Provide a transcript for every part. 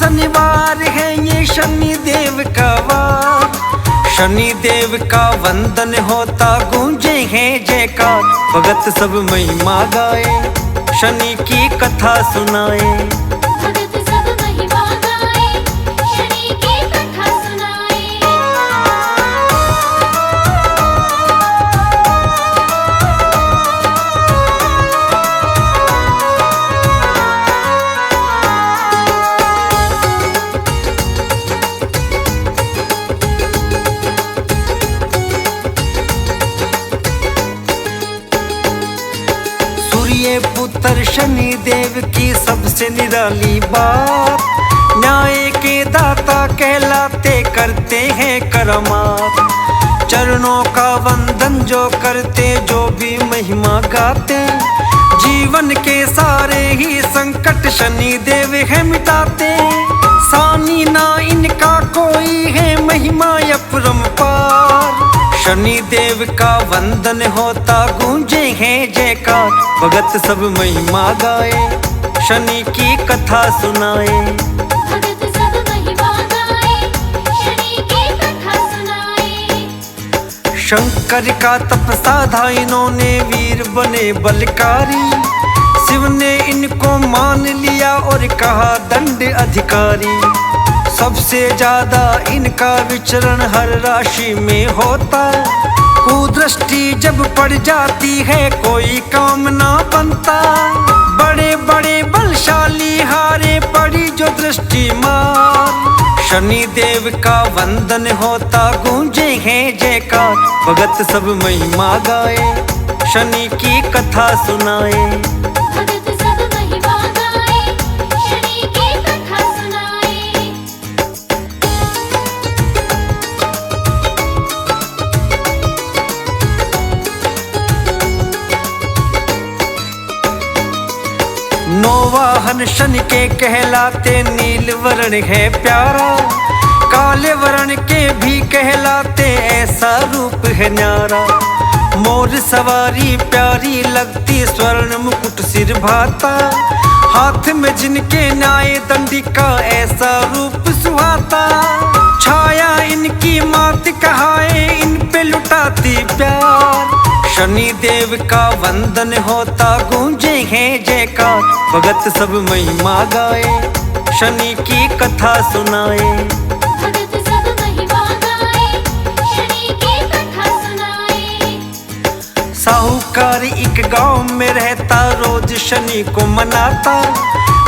शनिवार है ये शनि देव का वार, शनि देव का वंदन होता गूंजे है जयकार। भगत सब महिमा गाए, शनि की कथा सुनाए। भगत सब महिमा गाए, शनि की कथा सुनाए। सूर्य पुत्र शनि देव की सबसे निराली बात, न्याय के दाता कहलाते करते हैं करामात। चरणों का वंदन जो करते, जो भी महिमा गाते, जीवन के सारे ही संकट शनि देव है मिटाते। सानी ना इनका कोई है, महिमा अपरंपार। शनि देव का वंदन होता गूंजे है जयकार। भगत सब महिमा गाए, शनि की कथा सुनाए। भगत सब महिमा गाए, शनि की कथा सुनाए। शंकर का तप साधा इन्होंने, वीर बने बलकारी। शिव ने इनको मान लिया और कहा दंड अधिकारी। सबसे ज्यादा इनका विचरण हर राशि में होता, कुदृष्टि जब पड़ जाती है कोई काम ना बनता। बड़े बड़े बलशाली हारे पड़ी जो दृष्टि मार। शनि देव का वंदन होता गूंजे है जयकार। भगत सब महिमा गाए, शनि की कथा सुनाए। भगत सब महिमा गाए, शनि की कथा सुनाए। नौ वाहन शनि के कहलाते, नील वर्ण है प्यारा। काले वर्ण के भी कहलाते, ऐसा रूप है न्यारा। मोर सवारी प्यारी लगती, स्वर्ण मुकुट सिर भाता। हाथ में जिनके न्याय दंडिका, ऐसा रूप सुहाता। छाया इनकी मात कहाए, इन पे लुटाती प्यार। शनि देव का वंदन होता गूंजे है जयकार। भगत सब महिमा गाए, शनि की कथा सुनाए। भगत सब महिमा गाए, शनि की कथा सुनाए। साहूकार एक गांव में रहता, रोज शनि को मनाता।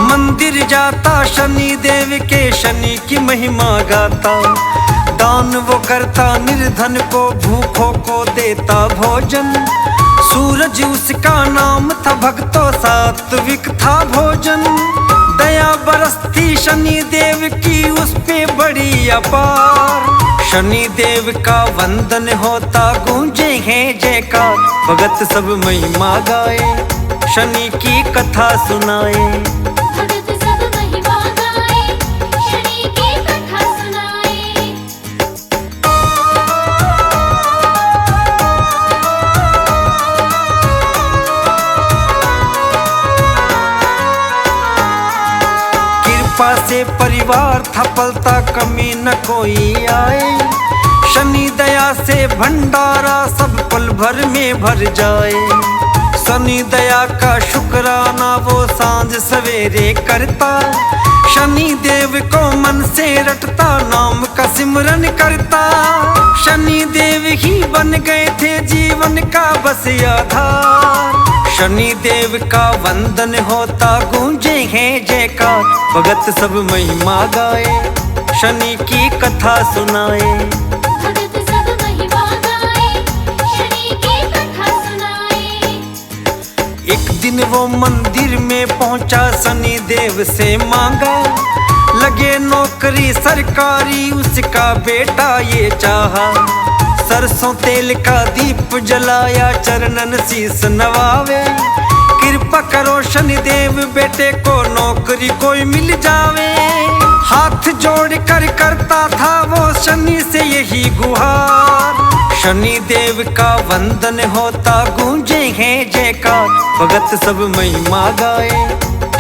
मंदिर जाता शनि देव के, शनि की महिमा गाता। दान वो करता निर्धन को, भूखों को देता भोजन। सूरज उसका नाम था, भक्तों सात्विक था भोजन। दया बरसती शनि देव की, उस पे बड़ी अपार। शनि देव का वंदन होता गूंजे है जयकार। भगत सब महिमा गाए, शनि की कथा सुनाए। भगत सब महिमा गाए, शनि की कथा सुनाए। कृपा से परिवार था पलता, कमी न कोई आए। शनि दया से भंडारा सब पल भर में भर जाए। शनि दया का शुक्राना वो सांझ सवेरे करता। शनि देव को मन से रटता, नाम का सिमरन करता। शनि देव ही बन गए थे जीवन का बस आधार। शनि देव का वंदन होता गूंजे है जयकार। भगत सब महिमा गाए, शनि की कथा सुनाए। भगत सब महिमा गाए, शनि की कथा सुनाए। एक दिन वो मंदिर में पहुंचा, शनि देव से मांगा। लगे नौकरी सरकारी, उसका बेटा ये चाहा। सरसों तेल का दीप जलाया, चरणन शीस नवावे। कृपा करो शनि देव बेटे को, नौकरी कोई मिल जावे। हाथ जोड़ कर करता था वो शनि से यही गुहार। शनि देव का वंदन होता गूंजे है जयकार। भगत सब महिमा गाए,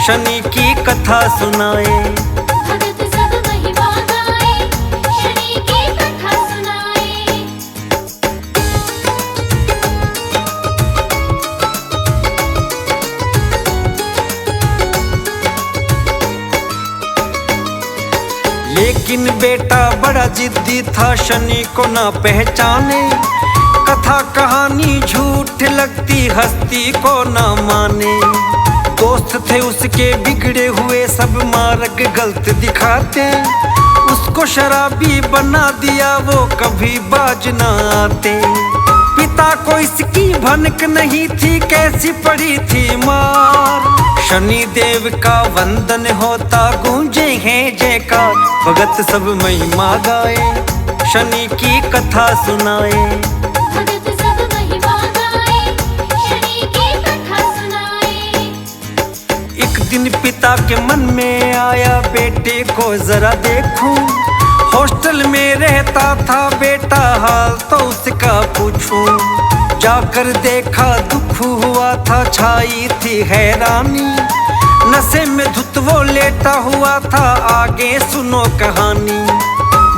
शनि की कथा सुनाए। भगत लेकिन बेटा बड़ा जिद्दी था, शनि को ना पहचाने। कथा कहानी झूठ लगती, हस्ती को ना माने। दोस्त थे उसके बिगड़े हुए, सब मार्ग गलत दिखाते। उसको शराबी बना दिया, वो कभी बाज ना आते। पिता को इसकी भनक नहीं थी, कैसी पड़ी थी मार। शनि देव का वंदन होता, गूंजे हैं जयकार। भगत सब महिमा गाए, शनि की कथा सुनाए। भगत सब महिमा गाए, शनि की कथा सुनाए। एक दिन पिता के मन में आया, बेटे को जरा देखूं। हॉस्टल में रहता था बेटा, हाल तो उसका पूछूं। जाकर देखा दुख हुआ था, छाई थी हैरानी। नशे में धुत वो लेटा हुआ था, आगे सुनो कहानी।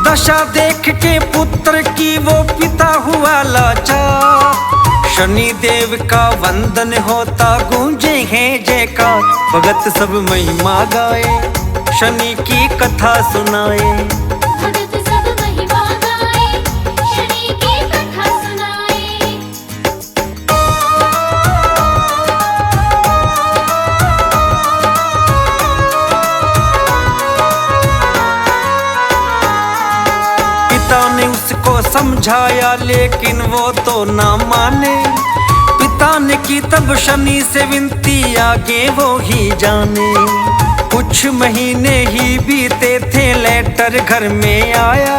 दशा देख के पुत्र की वो पिता हुआ लाचार। शनि देव का वंदन होता, गूंजे हैं जयकार। भगत सब महिमा गाए, शनि की कथा सुनाए। भगत सब महिमा गाए, शनि की कथा सुनाए। पिता ने उसको समझाया, लेकिन वो तो ना माने। पिता ने की तब शनि से विनती, आगे वो ही जाने। कुछ महीने ही बीते थे, लेटर घर में आया।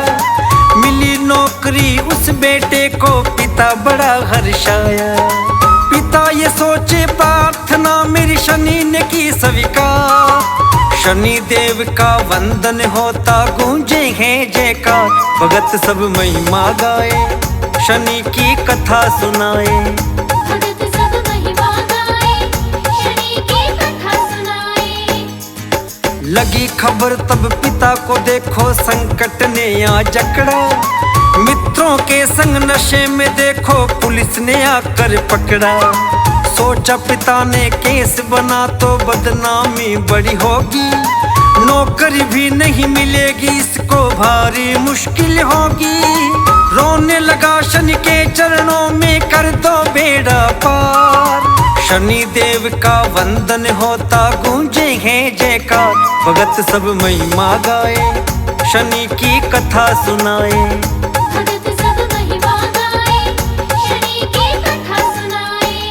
मिली नौकरी उस बेटे को, पिता बड़ा हर्षाया। पिता ये सोचे, प्रार्थना मेरी शनि ने की स्वीकार। शनि देव का वंदन होता, गूंजे हैं जयकार। भगत सब महिमा गाए, शनि की कथा सुनाए। भगत सब महिमा गाए, शनि की कथा सुनाए। लगी खबर तब पिता को, देखो संकट ने आ जकड़ा। मित्रों के संग नशे में देखो, पुलिस ने आकर पकड़ा। सोचा पिता ने केस बना तो बदनामी बड़ी होगी। नौकरी भी नहीं मिलेगी, इसको भारी मुश्किल होगी। रोने लगा शनि के चरणों में, कर दो बेड़ा पार। शनि देव का वंदन होता, गूंजे हैं जयकार। भगत सब महिमा गाए, शनि की कथा सुनाए। भगत सब महिमा गाए, शनि की कथा सुनाए।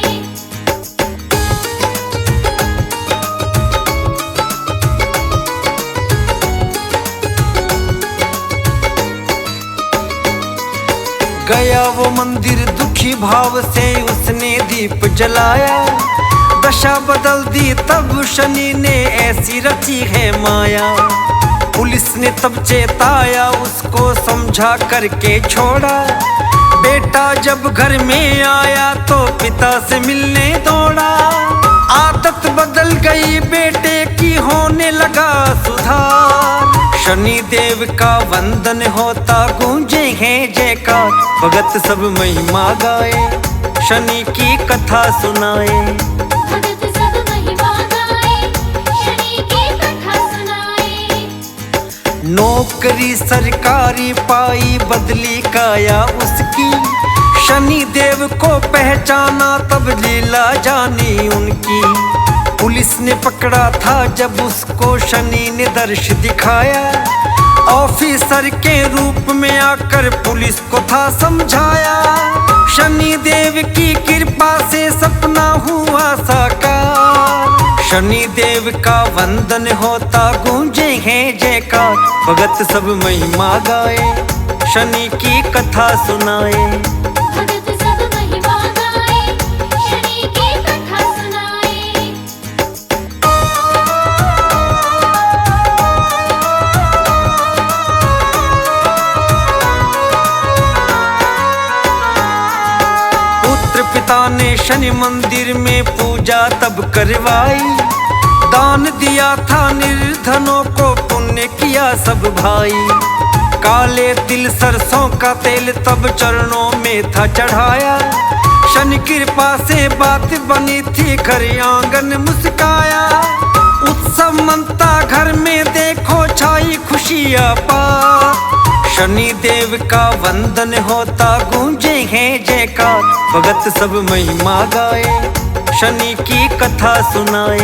गया वो मंदिर दुखी भाव से, उसने दीप जलाया। दशा बदल दी तब शनि ने, ऐसी रची है माया। पुलिस ने तब चेताया, उसको समझा करके छोड़ा। बेटा जब घर में आया तो पिता से मिलने दौड़ा। आदत बदल गई बेटे की, होने लगा सुधार। शनि देव का वंदन होता, गूंजे हैं जयकार। भगत सब महिमा गाए, शनि की कथा सुनाए। भगत सब महिमा गाए, शनि की कथा सुनाए। नौकरी सरकारी पाई, बदली काया उसकी। शनि देव को पहचाना, तब लीला जानी उनकी। पुलिस ने पकड़ा था जब उसको, शनि ने दर्श दिखाया। ऑफिसर के रूप में आकर पुलिस को था समझाया। शनि देव की कृपा से सपना हुआ साकार। शनि देव का वंदन होता, गूंजे हैं जयकार। भगत सब महिमा गाए, शनि की कथा सुनाए। भगत सब महिमा गाए, शनि की कथा सुनाए। पुत्र पिता ने शनि मंदिर में पूजा तब करवाई। दान दिया था निर्धनों को, पुण्य किया सब भाई। काले तिल सरसों का तेल तब चरणों में था चढ़ाया। शनि कृपा से बात बनी थी, घर आंगन मुस्काया। उत्सव मनता घर में देखो, छाई खुशी खुशी अपार। शनि देव का वंदन होता गूंजे हैं जयकार। भगत सब महिमा गाए, शनि की कथा सुनाए।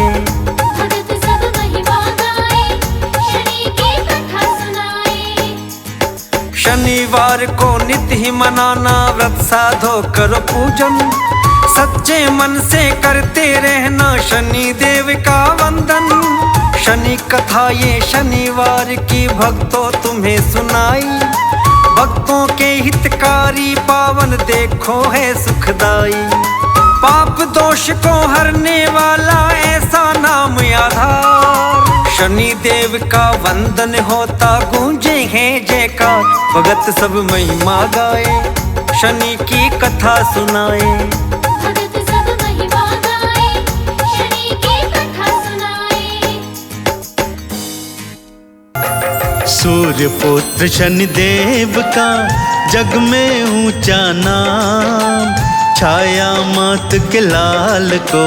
भगत सब महिमा गाए, शनि की कथा सुनाए। शनिवार को नित्य ही मनाना, व्रत साधो करो पूजन। सच्चे मन से करते रहना शनि देव का वंदन। शनि कथा ये शनिवार की भक्तों तुम्हें सुनाई। भक्तों के हितकारी पावन देखो है सुखदाई। पाप दोष को हरने वाला ऐसा नाम आधार। शनि देव का वंदन होता गूंजे हैं जयकार। भगत सब महिमा गाए, शनि की कथा सुनाए। भगत सब महिमा गाए, शनि की कथा सुनाए। सूर्य पुत्र शनिदेव का जग में ऊंचा नाम। छाया मात के लाल को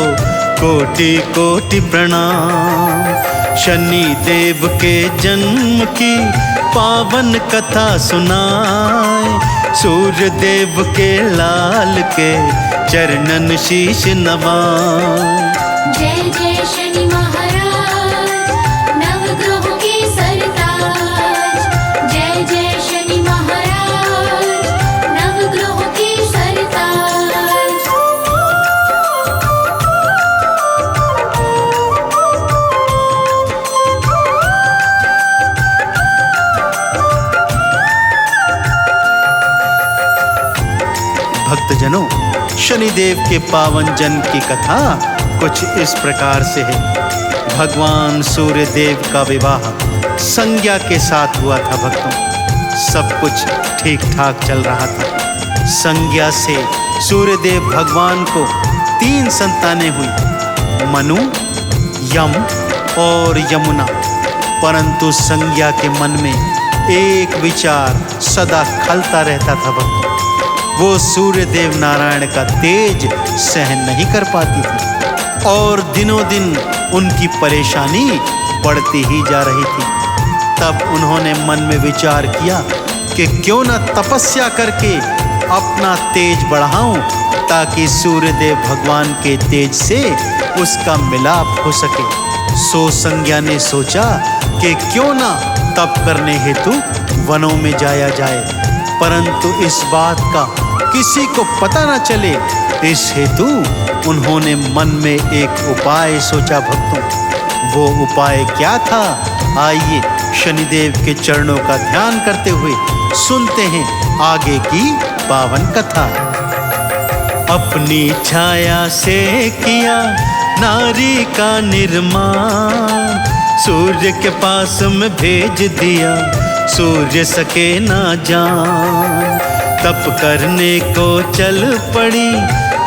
कोटि कोटि प्रणाम। शनि देव के जन्म की पावन कथा सुनाए। सूर्य देव के लाल के चरणन शीश नवाए। जय जय शनि महाराज, नवग्रहों के सरताज। जय जय शनि महाराज, नवग्रहों के सरताज। भक्तजनों, शनिदेव के पावन जन्म की कथा कुछ इस प्रकार से है। भगवान सूर्य देव का विवाह संज्ञा के साथ हुआ था। भक्तों, सब कुछ ठीक ठाक चल रहा था। संज्ञा से सूर्यदेव भगवान को 3 संतानें हुई, मनु, यम और यमुना। परंतु संज्ञा के मन में एक विचार सदा खलता रहता था। भक्तों, वो सूर्य देव नारायण का तेज सहन नहीं कर पाती थी और दिनों दिन उनकी परेशानी बढ़ती ही जा रही थी। तब उन्होंने मन में विचार किया कि क्यों न तपस्या करके अपना तेज बढ़ाऊं, ताकि सूर्य देव भगवान के तेज से उसका मिलाप हो सके। सो संज्ञा ने सोचा कि क्यों न तप करने हेतु वनों में जाया जाए, परंतु इस बात का किसी को पता न चले, इस हेतु उन्होंने मन में एक उपाय सोचा। भक्तों, वो उपाय क्या था? आइए शनिदेव के चरणों का ध्यान करते हुए सुनते हैं आगे की पावन कथा। अपनी छाया से किया नारी का निर्माण। सूर्य के पास में भेज दिया, सूर्य सके ना जान। तप करने को चल पड़ी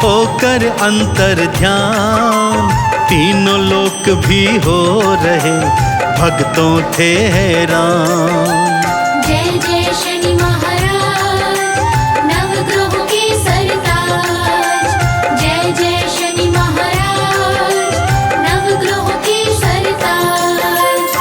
होकर अंतर ध्यान। तीनों लोक भी हो रहे भक्तों थे हैरान। जय जय शनि महाराज, नवग्रहों के सरताज। जय जय शनि महाराज, नवग्रहों के सरताज।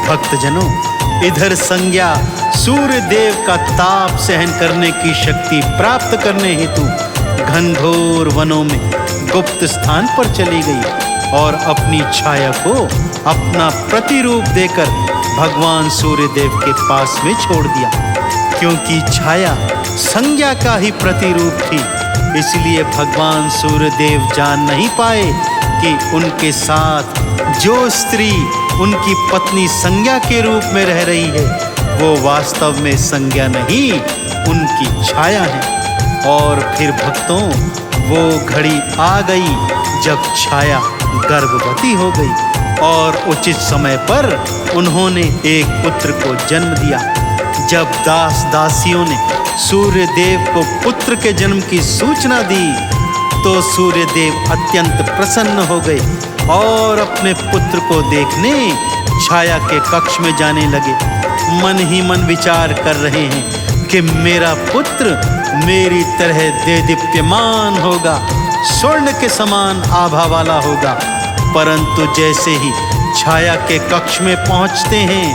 भक्तजनों, इधर संज्ञा सूर्य देव का ताप सहन करने की शक्ति प्राप्त करने हेतु घनघोर वनों में गुप्त स्थान पर चली गई और अपनी छाया को अपना प्रतिरूप देकर भगवान सूर्य देव के पास में छोड़ दिया। क्योंकि छाया संज्ञा का ही प्रतिरूप थी, इसलिए भगवान सूर्य देव जान नहीं पाए कि उनके साथ जो स्त्री उनकी पत्नी संज्ञा के रूप में रह रही है, वो वास्तव में संज्ञा नहीं, उनकी छाया है। और फिर भक्तों, वो घड़ी आ गई जब छाया गर्भवती हो गई और उचित समय पर उन्होंने एक पुत्र को जन्म दिया। जब दास दासियों ने सूर्य देव को पुत्र के जन्म की सूचना दी, तो सूर्य देव अत्यंत प्रसन्न हो गए और अपने पुत्र को देखने छाया के कक्ष में जाने लगे। मन ही मन विचार कर रहे हैं कि मेरा पुत्र मेरी तरह देदीप्यमान होगा, स्वर्ण के समान आभा वाला होगा। परंतु जैसे ही छाया के कक्ष में पहुंचते हैं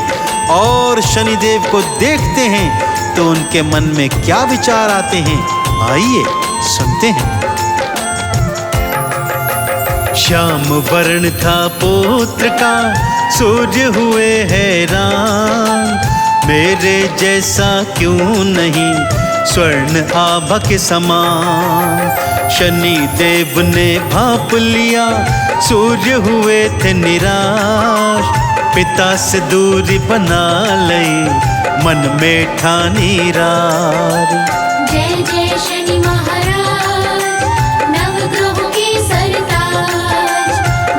और शनिदेव को देखते हैं तो उनके मन में क्या विचार आते हैं, आइए सुनते हैं। श्याम वर्ण था पुत्र का, सूर्य हुए हैरान, मेरे जैसा क्यों नहीं स्वर्ण आभा के समान। शनि देव ने भांप लिया, सूर्य हुए थे निराश, पिता से दूरी बना लई, मन में ठानी रार। जय जय शनि महाराज, नवग्रहों के सरताज।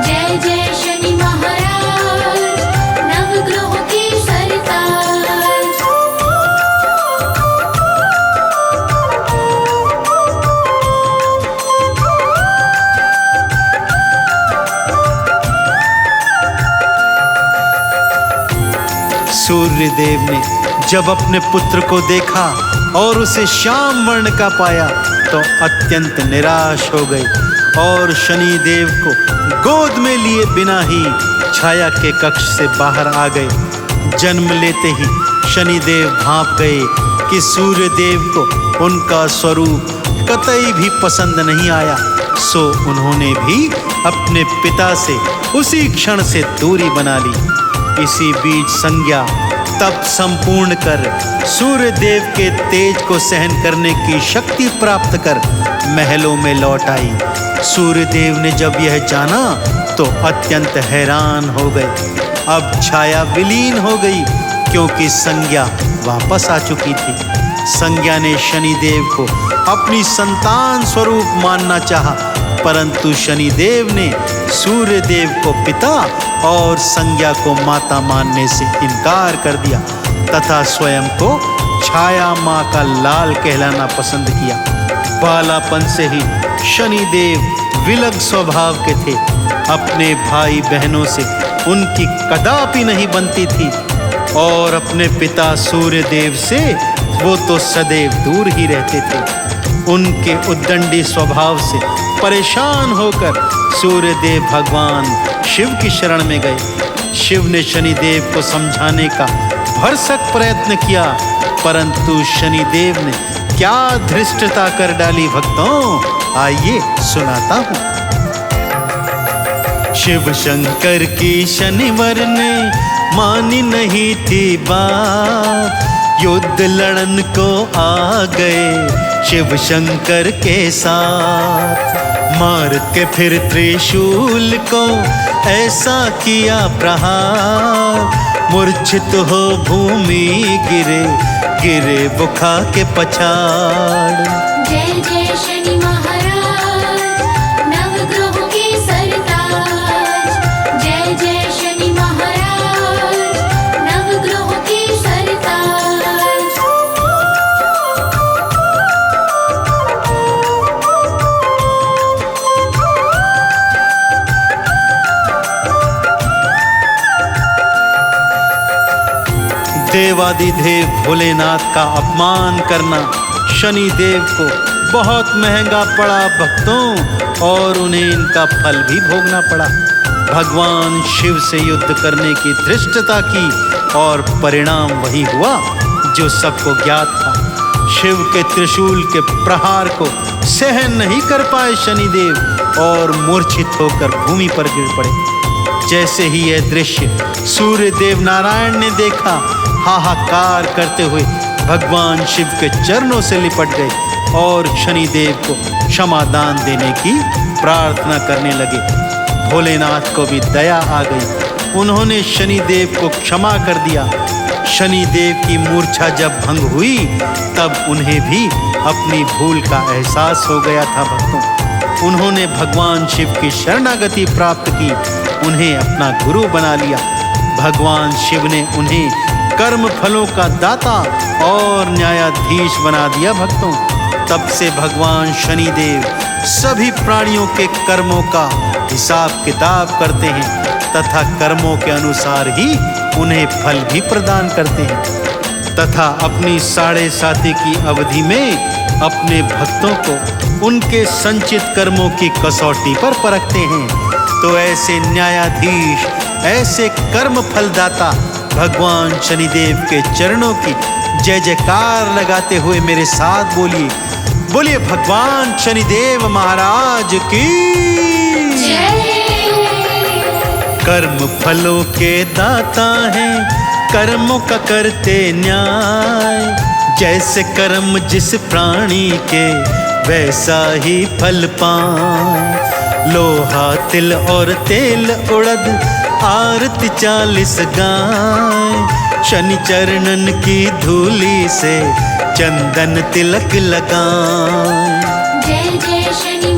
जय जय शनि महाराज, नवग्रहों के सरताज। सूर्यदेव ने जब अपने पुत्र को देखा और उसे श्याम वर्ण का पाया तो अत्यंत निराश हो गए और शनिदेव को गोद में लिए बिना ही छाया के कक्ष से बाहर आ गए। जन्म लेते ही शनिदेव भांप गए कि सूर्यदेव को उनका स्वरूप कतई भी पसंद नहीं आया, सो उन्होंने भी अपने पिता से उसी क्षण से दूरी बना ली। इसी बीच संज्ञा तप संपूर्ण कर सूर्यदेव के तेज को सहन करने की शक्ति प्राप्त कर महलों में लौट आई। सूर्यदेव ने जब यह जाना तो अत्यंत हैरान हो गए। अब छाया विलीन हो गई क्योंकि संज्ञा वापस आ चुकी थी। संज्ञा ने शनिदेव को अपनी संतान स्वरूप मानना चाहा, परंतु शनिदेव ने सूर्यदेव को पिता और संज्ञा को माता मानने से इनकार कर दिया तथा स्वयं को छाया माँ का लाल कहलाना पसंद किया। बालापन से ही शनिदेव विलग स्वभाव के थे। अपने भाई बहनों से उनकी कदापि नहीं बनती थी और अपने पिता सूर्यदेव से वो तो सदैव दूर ही रहते थे। उनके उद्दंडी स्वभाव से परेशान होकर सूर्यदेव भगवान शिव की शरण में गए। शिव ने शनिदेव को समझाने का भरसक प्रयत्न किया, परंतु शनिदेव ने क्या धृष्टता कर डाली भक्तों, आइए सुनाता हूँ। शिव शंकर की शनिवर ने मानी नहीं थी बात, युद्ध लड़न को आ गए शिव शंकर के साथ। मार के फिर त्रिशूल को ऐसा किया प्रहार, मूर्छित हो भूमि गिरे गिरे बुखा के पछाड़। जय जय शनि महाराज, नवग्रहों के सरताज। जय जय शनि महाराज, नवग्रहों के सरताज। देवादिदेव भोलेनाथ का अपमान करना शनिदेव को बहुत महंगा पड़ा भक्तों, और उन्हें इनका फल भी भोगना पड़ा। भगवान शिव से युद्ध करने की धृष्टता की और परिणाम वही हुआ जो सबको ज्ञात था। शिव के त्रिशूल के प्रहार को सहन नहीं कर पाए शनिदेव और मूर्छित होकर भूमि पर गिर पड़े। जैसे ही यह दृश्य सूर्यदेव नारायण ने देखा, हाहाकार करते हुए भगवान शिव के चरणों से लिपट गए और शनिदेव को क्षमा दान देने की प्रार्थना करने लगे। भोलेनाथ को भी दया आ गई, उन्होंने शनिदेव को क्षमा कर दिया। शनिदेव की मूर्छा जब भंग हुई तब उन्हें भी अपनी भूल का एहसास हो गया था भक्तों। उन्होंने भगवान शिव की शरणागति प्राप्त की, उन्हें अपना गुरु बना लिया। भगवान शिव ने उन्हें कर्म फलों का दाता और न्यायाधीश बना दिया भक्तों। तब से भगवान शनिदेव सभी प्राणियों के कर्मों का हिसाब किताब करते हैं तथा कर्मों के अनुसार ही उन्हें फल भी प्रदान करते हैं। तथा अपनी 7.5 की अवधि में अपने भक्तों को उनके संचित कर्मों की कसौटी पर परखते हैं। तो ऐसे न्यायाधीश, ऐसे कर्म फलदाता भगवान शनिदेव के चरणों की जय जयकार लगाते हुए मेरे साथ बोलिए, बोलिए भगवान शनिदेव महाराज की। कर्म फलों के दाता हैं, कर्मों का करते न्याय। जैसे कर्म जिस प्राणी के वैसा ही फल पाए। लोहा तिल और तेल उड़द आरती 40 गाय। शनि चरणन की धूली से चंदन तिलक लगाए। जय जय शनि